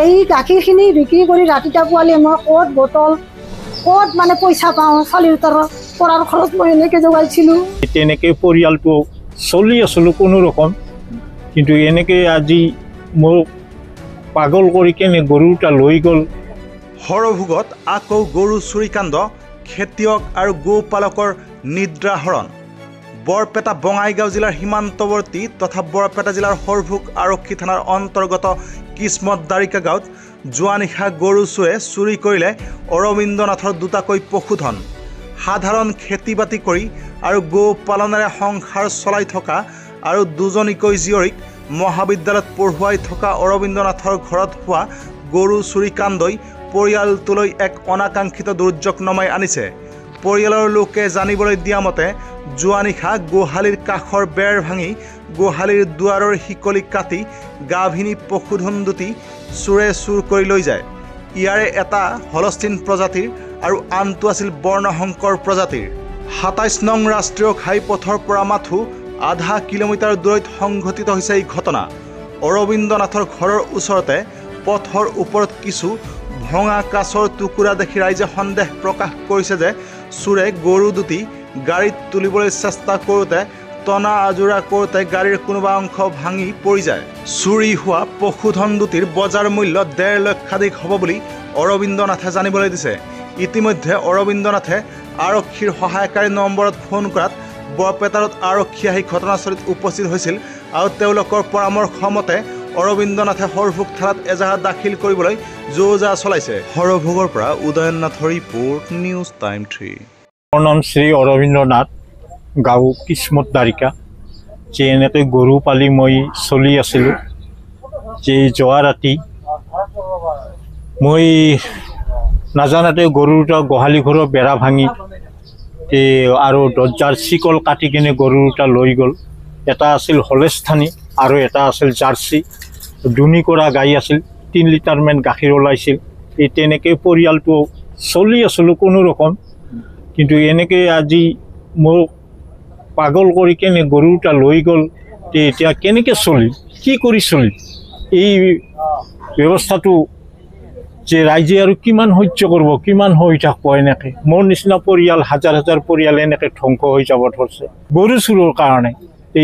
এই গাখীৰখিনি বিক্ৰী কৰি ৰাতিটা পোৱালি মই ক'ত বটল ক'ত মানে পইচা পাওঁ চালিৰ পৰাৰ খৰচ মই এনেকৈ যোগাইছিলোঁ। তেনেকৈ পৰিয়ালটো চলি আছিলোঁ কোনো ৰকম, কিন্তু এনেকৈ আজি মোক পাগল কৰি কেনে গৰুটা লৈ গ'ল। সৰভোগত আকৌ গৰু চুৰিকাণ্ড, খেতিয়ক আৰু গোপালকৰ নিদ্ৰাহৰণ। বৰপেটা বঙাইগাঁও জিলাৰ সীমান্তৱৰ্তী তথা বৰপেটা জিলাৰ সৰভোগ আৰক্ষী থানাৰ অন্তৰ্গত কিসমত দাৰিকা গাঁৱত যোৱা নিশা গৰু চোৰে চুৰি কৰিলে অৰবিন্দ নাথৰ দুটাকৈ পশুধন। সাধাৰণ খেতি বাতি কৰি আৰু গো পালনেৰে সংসাৰ চলাই থকা আৰু দুজনীকৈ জীয়ৰীক মহাবিদ্যালয়ত পঢ়ুৱাই থকা অৰবিন্দ নাথৰ ঘৰত হোৱা গৰু চুৰি কাণ্ডই পৰিয়ালটোলৈ এক অনাকাংক্ষিত দুৰ্যোগ নমাই আনিছে। পৰিয়ালৰ লোকে জানিবলৈ দিয়া মতে যোৱা নিশা গোহালিৰ কাষৰ বেৰ ভাঙি গোহালিৰ দুৱাৰৰ শিকলি কাটি গাভিনী পশুধন দুটি চোৰে চুৰ কৰি লৈ যায়। ইয়াৰে এটা হলষ্টিন প্ৰজাতিৰ আৰু আনটো আছিল বৰ্ণশংকৰ প্ৰজাতিৰ। ২৭ নং ৰাষ্ট্ৰীয় ঘাইপথৰ পৰা মাথো আধা কিলোমিটাৰ দূৰত সংঘটিত হৈছে এই ঘটনা। অৰবিন্দ নাথৰ ঘৰৰ ওচৰতে পথৰ ওপৰত কিছু ভঙা কাছৰ টুকুৰা দেখি ৰাইজে সন্দেহ প্ৰকাশ কৰিছে যে চোৰে গৰু দুটি গাড়ীত তুলিবলৈ চেষ্টা কৰোঁতে টনা আজোৰা কৰোঁতে গাড়ীৰ কোনোবা অংশ ভাঙি পৰি যায়। চুৰি হোৱা পশুধন দুটিৰ বজাৰ মূল্য ১.৫ লক্ষাধিক হ'ব বুলি অৰবিন্দ নাথে জানিবলৈ দিছে। ইতিমধ্যে অৰবিন্দ নাথে আৰক্ষীৰ সহায়কাৰী নম্বৰত ফোন কৰাত বৰপেটাত আৰক্ষী আহি ঘটনাস্থলীত উপস্থিত হৈছিল আৰু তেওঁলোকৰ পৰামৰ্শ মতে অৰবিন্দ নাথে সৰভোগ থানাত এজাহাৰ দাখিল কৰিবলৈ যো-জা চলাইছে। সৰভোগৰ পৰা উদয়ন নাথৰ ৰিপৰ্ট, নিউজ টাইম 3। মোৰ নাম শ্ৰী অৰবিন্দ নাথ, গাঁও কিসমত দাৰিকা। যে এনেকৈ গৰু পালি মই চলি আছিলোঁ, যে যোৱা ৰাতি মই নাজানাতে গৰু দুটা গোহালি ঘৰৰ বেৰা ভাঙি আৰু দৰ্জাৰ চিকল কাটি কিনে গৰু দুটা লৈ গ'ল। এটা আছিল হলেষ্টানী আৰু এটা আছিল জাৰ্চি। দুনি কৰা গাই আছিল, ৩ লিটাৰমান গাখীৰ ওলাইছিল। এই তেনেকৈ পৰিয়ালটো চলি আছিলোঁ কোনো ৰকম, কিন্তু এনেকৈ আজি মোক পাগল কৰি কেনে গৰু দুটা লৈ গ'ল। এতিয়া কেনেকৈ চলিম, কি কৰি চলিম? এই ব্যৱস্থাটো যে ৰাইজে আৰু কিমান সহ্য কৰিব, কিমান হৈ থাকিব? এনেকৈ মোৰ নিচিনা পৰিয়াল, হাজাৰ হাজাৰ পৰিয়াল এনেকৈ ধ্বংস হৈ যাব ধৰিছে গৰু চোৰৰ কাৰণে।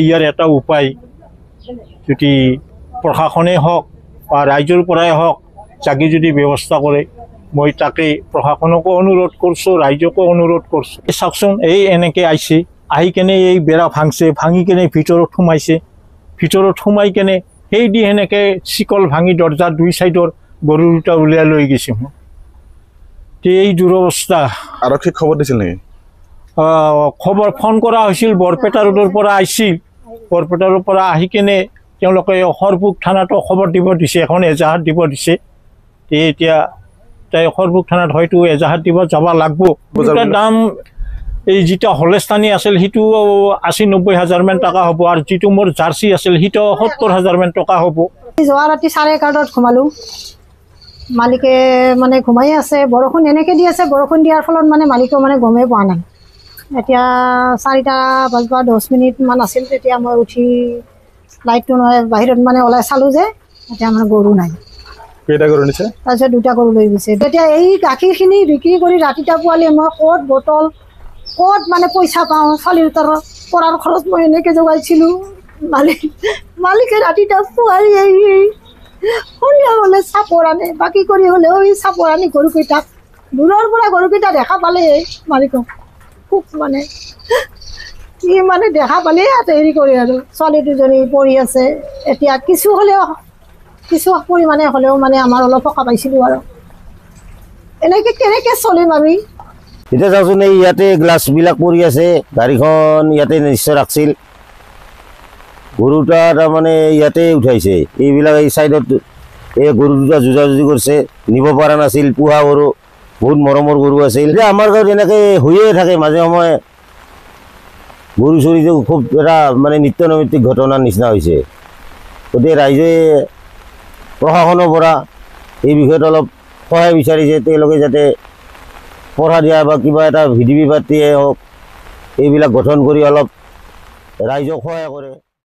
ইয়াৰ এটা উপায় যদি প্ৰশাসনেই হওক বা ৰাইজৰ পৰাই হওক জাগি যদি ব্যৱস্থা কৰে, মই তাকে প্ৰশাসনকো অনুৰোধ কৰিছোঁ, ৰাইজকো অনুৰোধ কৰিছোঁ। চাওকচোন, এই এনেকৈ আহিছে, আহি কেনে এই বেৰা ভাঙছে, ভাঙি কেনে ভিতৰত সোমাইছে, ভিতৰত সোমাই কেনে সেই দি সেনেকৈ চিকল ভাঙি দৰ্জাৰ 2 চাইডৰ গৰু দুটা উলিয়াই লৈ গৈছে। মোক এই দুৰৱস্থা। আৰক্ষীক খবৰ দিছিল নেকি? খবৰ ফোন কৰা হৈছিল, বৰপেটা ৰোডৰ পৰা আহিছিল। বৰপেটাৰ পৰা আহি কেনে তেওঁলোকে সৰভোগ থানাতো খবৰ দিব দিছে, এখন এজাহাৰ দিব দিছে। এতিয়া তাই সৰভোগ থানাত হয়তো এজাহাৰ দিব যাব লাগব। দুটাৰ দাম এই যিটো হলেষ্টানী আছিল সিটো ৮০-৯০ হাজাৰমান টকা হ'ব, আৰু যিটো মোৰ জাৰ্চি আছিল সিটো ৭০ হাজাৰমান টকা হ'ব। যোৱা ৰাতি 11:30 সোমালোঁ। মালিকে মানে ঘুমাই আছে, বৰষুণ এনেকৈ দি আছে। বৰষুণ দিয়াৰ ফলত মানে মালিকেও মানে গমেই পোৱা নাই। এতিয়া 4টা বাজিব 10 মিনিটমান আছিল, তেতিয়া মই উঠি লাইটটো নহয় বাহিৰত মানে ওলাই চালোঁ যে এতিয়া মানে গৰু নাই। কেইটা গৰু নিছে? তাৰপিছত 2টা গৰু লৈ গৈছে। তেতিয়া এই গাখীৰখিনি বিক্ৰী কৰি ৰাতিটা পোৱালি মই ক'ত বটল ক'ত মানে পইচা পাওঁ চালিৰ পৰাৰ খৰচ মই এনেকৈ যোগাইছিলোঁ। মালিকে ৰাতিটা পোৱালি সন্ধিয়া হ'লে চাপৰ আনে, বাকী কৰি হ'লেও এই চাপৰ আনি গৰুকেইটাক দূৰৰ পৰা গৰুকেইটা দেখা পালে মালিকক খুব মানে কি মানে দেখা পালেই হেৰি কৰে আৰু। ছোৱালী 2জনী পঢ়ি আছে, এতিয়া কিছু হ'লেও কিছু পৰিমাণে হ'লেও মানে আমাৰ অলপ সকাহ পাইছিলোঁ। আৰু এনেকৈ কেনেকৈ চলিম আমি? এতিয়া চাওকচোন, এই ইয়াতে গ্লাছবিলাক পৰি আছে, গাড়ীখন ইয়াতে নিশ্চয় ৰাখিছিল। গৰু দুটা তাৰমানে ইয়াতে উঠাইছে, এইবিলাক এই চাইডত এই গৰু দুটা যুঁজাযুঁজি কৰিছে, নিব পৰা নাছিল। পোহা গৰু, বহুত মৰমৰ গৰু আছিল। এতিয়া আমাৰ গাঁৱত এনেকৈ হৈয়ে থাকে মাজে সময়ে গৰু চুৰিটো খুব এটা মানে নিত্য নৈমিত্তিক ঘটনাৰ নিচিনা হৈছে। গতিকে ৰাইজে প্ৰশাসনৰ পৰা এই বিষয়ত অলপ সহায় বিচাৰিছে, তেওঁলোকে যাতে পঢ়া দিয়া বা কিবা এটা ভিডিপি পাৰ্টিয়ে হওক এইবিলাক গঠন কৰি অলপ ৰাইজক সহায় কৰে।